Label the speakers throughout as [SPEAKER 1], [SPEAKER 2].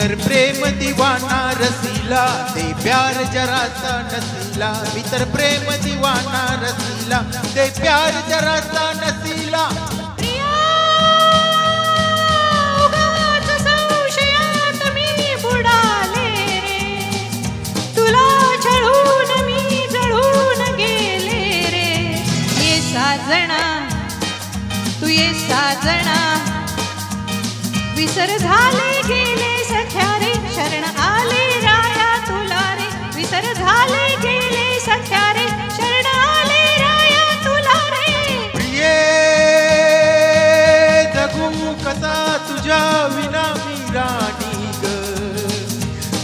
[SPEAKER 1] भीतर प्रेम दीवाना रसीला, दे प्यार जरा सा नसीला. भीतर प्रेम दीवाना रसीला, दे प्यार जरा सा नसीला.
[SPEAKER 2] प्रिया, उगाच संशयात मी बुडाले रे, तुला छळून मी जळून गेले रे. ये साजना, तू ये साजना, विसर झाले गेले सख्या रे, शरण आले राया तुला रे. विसर झाले गेले सख्या रे, शरण आले राया तुला रे.
[SPEAKER 1] प्रिये, जगू कसा तुझ्या विना मी राणी ग,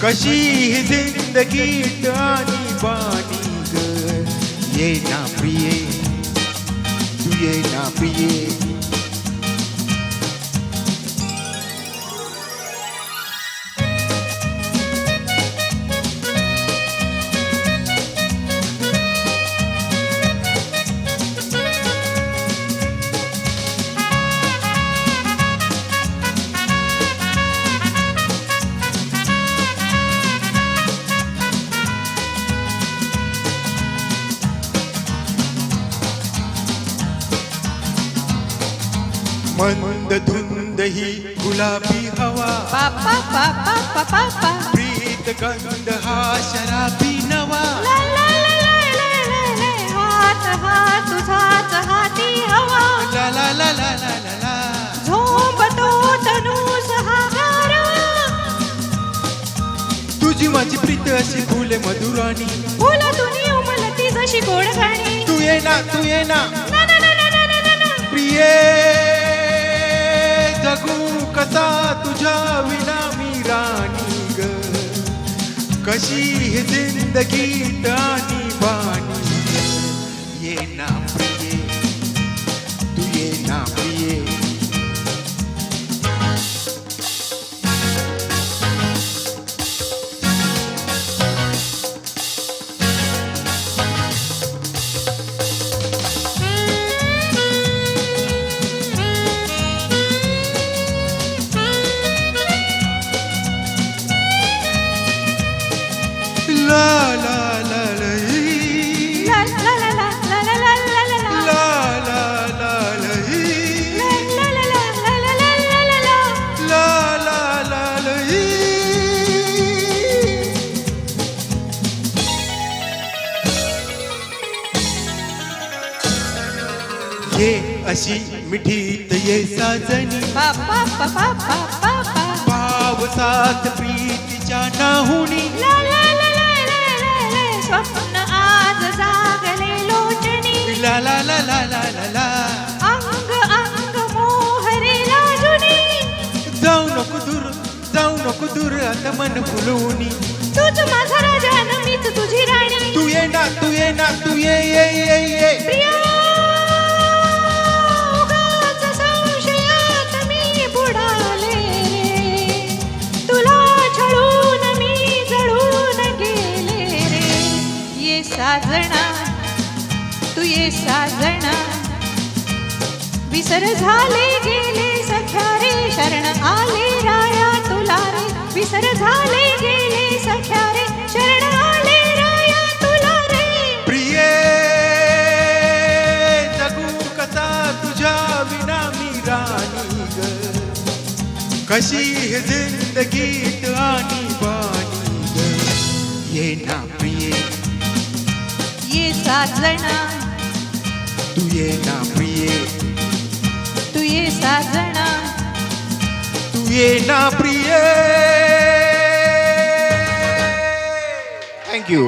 [SPEAKER 1] कशी ही जिंदगी आणि बाणी ग. ये ना प्रिये, तू ये ना प्रिये. मंद धुंद ही गुलाबी हवा,
[SPEAKER 2] पापा पापा पापा पा,
[SPEAKER 1] प्रीत गंध हा शराबी नवा.
[SPEAKER 2] ला ला ला ला ला ला, हात हात तुझाच हाती हवा.
[SPEAKER 1] ला ला ला ला ला ला ला,
[SPEAKER 2] झोंबतो तनू सहारा,
[SPEAKER 1] तुझी माझी प्रीत अशी फुले मधुराणी.
[SPEAKER 2] फुलातून उमलती जशी गोड गाणी.
[SPEAKER 1] तू ये ना, तू ये ना
[SPEAKER 2] ना ना ना ना ना ना ना.
[SPEAKER 1] प्रिये, जगू कसा तुझ्या विना मी राणी ग, कशी ही जिंदगी आणि बाणी ग. ये ना प्रिये, तू ये ना प्रिये. ला ला ला ला ही.
[SPEAKER 2] ला ला ला ला ला ला ला ला ला ला.
[SPEAKER 1] ला ला ला ला ही.
[SPEAKER 2] ला ला ला ला ला ला ला ला ला.
[SPEAKER 1] ला ला ला ला ही. ये अशी मिठीत ये साजनी,
[SPEAKER 2] पापा पापा पापा पा.
[SPEAKER 1] पावसात प्रीतीच्या नाहुणी.
[SPEAKER 2] ला ला ला ला ला ला ला. स्वप्न आज जागले लोचनी.
[SPEAKER 1] ला ला ला ला ला ला ला.
[SPEAKER 2] अंग अंग मोहरे लाजुनी.
[SPEAKER 1] जाऊ नको दूर, जाऊ नको दूर, आता मन फुलवणी.
[SPEAKER 2] तूच माझा राजा न मीच तुझी राणी.
[SPEAKER 1] तू ये ना, तू ये ना, तू ये ये ये ये.
[SPEAKER 2] प्रिया, उगाच संशयात मी बुडाले रे, तुला छळून मी जळून गेले रे. ये साजना, तू ये साजना, विसर झाले गेले सख्या रे, शरण आले राया तुला रे. विसर झाले गेले सख्या रे, शरण आले राया तुला रे.
[SPEAKER 1] प्रिये, जगू कसा तुझ्या विना मी राणी ग, कशी ही जिंदगीत आणि बाणी ग. ये ना प्रिये,
[SPEAKER 2] ये साजना,
[SPEAKER 1] तू ये ना प्रिये,
[SPEAKER 2] तू ये साजना.
[SPEAKER 1] तू ये ना प्रिये. थँक्यू.